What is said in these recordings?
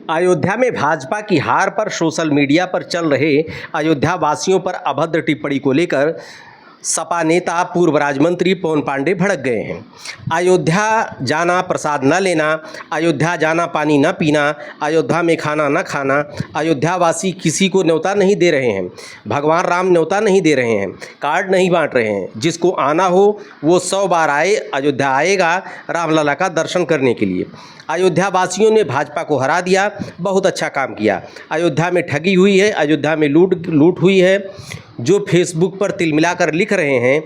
अयोध्या में भाजपा की हार पर सोशल मीडिया पर चल रहे अयोध्या वासियों पर अभद्र टिप्पणी को लेकर सपा नेता पूर्व राज्य मंत्री पवन पांडे भड़क गए हैं। अयोध्या जाना प्रसाद न लेना, अयोध्या जाना पानी न पीना, अयोध्या में खाना न खाना, अयोध्यावासी किसी को न्योता नहीं दे रहे हैं, भगवान राम न्योता नहीं दे रहे हैं, कार्ड नहीं बांट रहे हैं। जिसको आना हो वो 100 बार आए, अयोध्या आएगा रामलला का दर्शन करने के लिए। अयोध्या वासियों ने भाजपा को हरा दिया, बहुत अच्छा काम किया। अयोध्या में ठगी हुई है, अयोध्या में लूट हुई है। जो फेसबुक पर तिलमिलाकर लिख रहे हैं,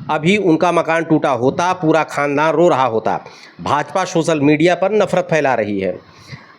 अभी उनका मकान टूटा होता पूरा खानदान रो रहा होता। भाजपा सोशल मीडिया पर नफरत फैला रही है।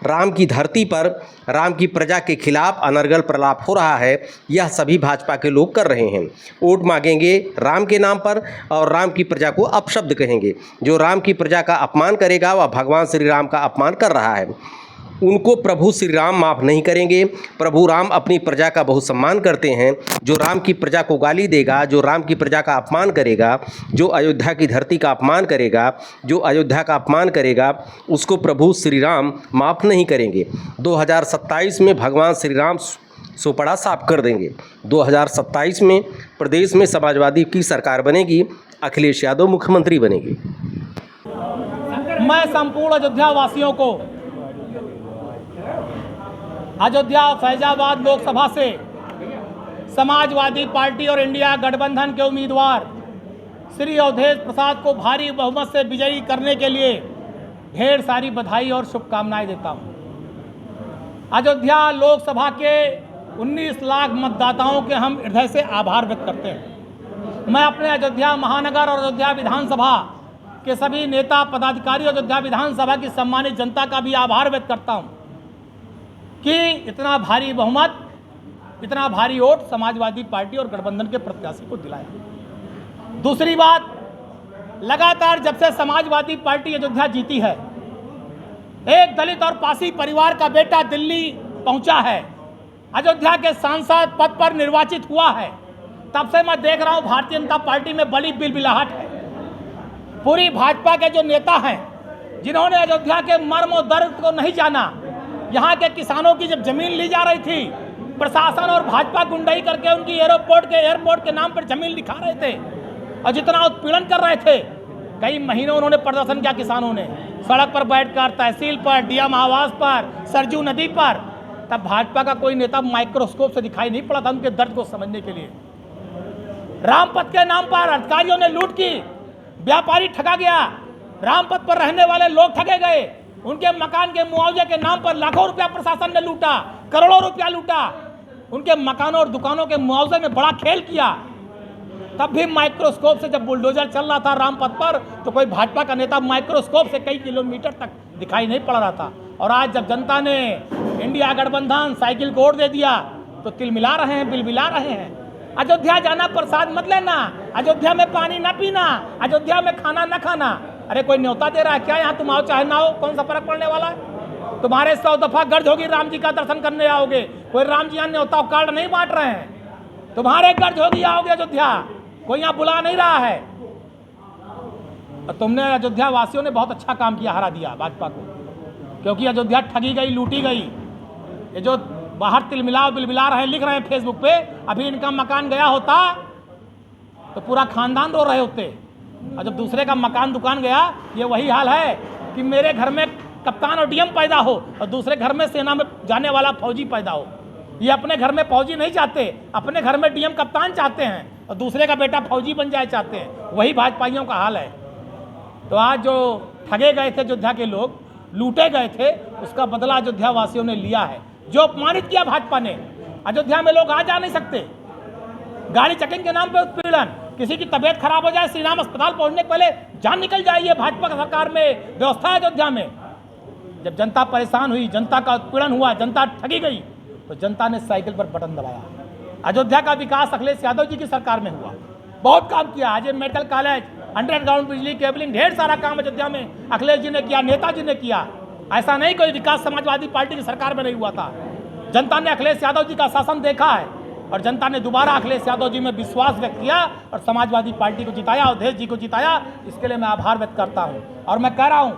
राम की धरती पर राम की प्रजा के खिलाफ अनर्गल प्रलाप हो रहा है। यह सभी भाजपा के लोग कर रहे हैं। वोट मांगेंगे राम के नाम पर और राम की प्रजा को अपशब्द कहेंगे। जो राम की प्रजा का अपमान करेगा वह भगवान श्री राम का अपमान कर रहा है। उनको प्रभु श्री राम माफ़ नहीं करेंगे। प्रभु राम अपनी प्रजा का बहुत सम्मान करते हैं। जो राम की प्रजा को गाली देगा, जो राम की प्रजा का अपमान करेगा, जो अयोध्या की धरती का अपमान करेगा, जो अयोध्या का अपमान करेगा, उसको प्रभु श्री राम माफ़ नहीं करेंगे। 2027 में भगवान श्री राम सोपड़ा साफ कर देंगे। 2027 में प्रदेश में समाजवादी की सरकार बनेगी, अखिलेश यादव मुख्यमंत्री बनेगी। मैं संपूर्ण अयोध्या वासियों को अयोध्या फैजाबाद लोकसभा से समाजवादी पार्टी और इंडिया गठबंधन के उम्मीदवार श्री अवधेश प्रसाद को भारी बहुमत से विजयी करने के लिए ढेर सारी बधाई और शुभकामनाएं देता हूं। अयोध्या लोकसभा के 19 लाख मतदाताओं के हम हृदय से आभार व्यक्त करते हैं। मैं अपने अयोध्या महानगर और अयोध्या विधानसभा के सभी नेता पदाधिकारी, अयोध्या विधानसभा की सम्मानित जनता का भी आभार व्यक्त करता हूं कि इतना भारी बहुमत, इतना भारी वोट समाजवादी पार्टी और गठबंधन के प्रत्याशी को दिलाया। दूसरी बात, लगातार जब से समाजवादी पार्टी अयोध्या जीती है, एक दलित और पासी परिवार का बेटा दिल्ली पहुंचा है, अयोध्या के सांसद पद पर निर्वाचित हुआ है, तब से मैं देख रहा हूं भारतीय जनता पार्टी में बड़ी बिलबिलाहट है। पूरी भाजपा के जो नेता हैं, जिन्होंने अयोध्या के मर्म और दर्द को नहीं जाना, यहाँ के किसानों की जब जमीन ली जा रही थी, प्रशासन और भाजपा गुंडाई करके उनकी एयरपोर्ट के नाम पर जमीन लिखा रहे थे और जितना उत्पीड़न कर रहे थे, कई महीनों उन्होंने प्रदर्शन किया। किसानों ने सड़क पर बैठकर, तहसील पर, डीएम आवास पर, सरजू नदी पर, तब भाजपा का कोई नेता माइक्रोस्कोप से दिखाई नहीं पड़ा था उनके दर्द को समझने के लिए। रामपथ के नाम पर अधिकारियों ने लूट की, व्यापारी ठगा गया, रामपथ पर रहने वाले लोग ठगे गए, उनके मकान के मुआवजे के नाम पर लाखों रुपया प्रशासन ने लूटा, करोड़ों रुपया लूटा, उनके मकानों और दुकानों के मुआवजे में बड़ा खेल किया। तब भी माइक्रोस्कोप से जब बुलडोजर चल रहा था रामपथ पर, तो कोई भाजपा का नेता माइक्रोस्कोप से कई किलोमीटर तक दिखाई नहीं पड़ रहा था। और आज जब जनता ने इंडिया गठबंधन साइकिल को वोट दे दिया, तो तिलमिला रहे हैं, बिलबिला रहे हैं। अयोध्या जाना प्रसाद मत लेना, अयोध्या में पानी न पीना, अयोध्या में खाना न खाना। अरे कोई न्योता दे रहा है क्या? यहाँ तुम आओ चाहे ना हो, कौन सा फर्क पड़ने वाला है? तुम्हारे 100 दफा गर्ज होगी राम जी का दर्शन करने आओगे, कोई राम जी यहाँ न्योता कार्ड नहीं बांट रहे हैं। तुम्हारे गर्ज होगी, आओगे अयोध्या, कोई यहाँ बुला नहीं रहा है। और तुमने, अयोध्या वासियों ने बहुत अच्छा काम किया, हरा दिया भाजपा को, क्योंकि अयोध्या ठगी गई, लूटी गई। ये जो बाहर तिलमिला बिलबिला रहे, लिख रहे हैं फेसबुक पे, अभी इनका मकान गया होता तो पूरा खानदान रो रहे होते। और जब दूसरे का मकान दुकान गया, ये वही हाल है कि मेरे घर में कप्तान और डीएम पैदा हो और दूसरे घर में सेना में जाने वाला फौजी पैदा हो। ये अपने घर में फौजी नहीं चाहते, अपने घर में डीएम कप्तान चाहते हैं और दूसरे का बेटा फौजी बन जाए चाहते हैं। वही भाजपाइयों का हाल है। तो आज जो ठगे गए थे अयोध्या के लोग, लूटे गए थे, उसका बदला अयोध्या वासियों ने लिया है। जो अपमानित किया भाजपा ने, अयोध्या में लोग आ जा नहीं सकते, गाड़ी चेकिंग के नाम पे उत्पीड़न, किसी की तबीयत खराब हो जाए, श्री राम अस्पताल पहुंचने के पहले जान निकल जाए, ये भाजपा की सरकार में व्यवस्था है अयोध्या में। जब जनता परेशान हुई, जनता का उत्पीड़न हुआ, जनता ठगी गई, तो जनता ने साइकिल पर बटन दबाया। अयोध्या का विकास अखिलेश यादव जी की सरकार में हुआ, बहुत काम किया। आज मेडिकल कॉलेज, अंडरग्राउंड बिजली केबलिंग, ढेर सारा काम अयोध्या में अखिलेश जी ने किया, नेताजी ने किया। ऐसा नहीं कोई विकास समाजवादी पार्टी की सरकार में नहीं हुआ था। जनता ने अखिलेश यादव जी का शासन देखा है और जनता ने दोबारा अखिलेश यादव जी में विश्वास व्यक्त किया और समाजवादी पार्टी को जिताया, अवधेश जी को जिताया। इसके लिए मैं आभार व्यक्त करता हूं। और मैं कह रहा हूं,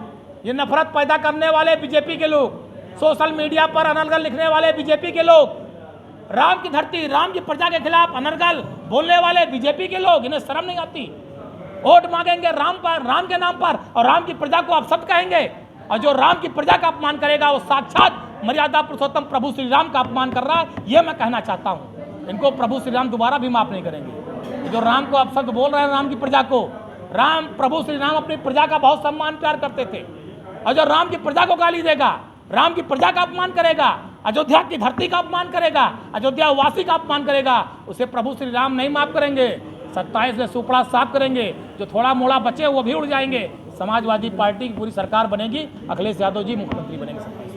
ये नफरत पैदा करने वाले बीजेपी के लोग, सोशल मीडिया पर अनर्गल लिखने वाले बीजेपी के लोग, राम की धरती, राम की प्रजा के खिलाफ अनर्गल बोलने वाले बीजेपी के लोग, इन्हें शर्म नहीं आती? वोट मांगेंगे राम पर, राम के नाम पर, और राम की प्रजा को आप सब कहेंगे। और जो राम की प्रजा का अपमान करेगा वो साक्षात मर्यादा पुरुषोत्तम प्रभु श्री राम का अपमान कर रहा है, ये मैं कहना चाहता हूँ। इनको प्रभु श्री राम दोबारा भी माफ नहीं करेंगे। जो राम को अपशब्द बोल रहे हैं राम की प्रजा को, राम प्रभु श्री राम अपनी प्रजा का बहुत सम्मान प्यार करते थे, और जो राम की प्रजा को गाली देगा, राम की प्रजा का अपमान करेगा, अयोध्या की धरती का अपमान करेगा, अयोध्या वासी का अपमान करेगा, उसे प्रभु श्री राम नहीं माफ करेंगे। 27 में सुपड़ा साफ करेंगे, जो थोड़ा मोड़ा बचे वो भी उड़ जाएंगे। समाजवादी पार्टी की पूरी सरकार बनेगी, अखिलेश यादव जी मुख्यमंत्री बनेंगे।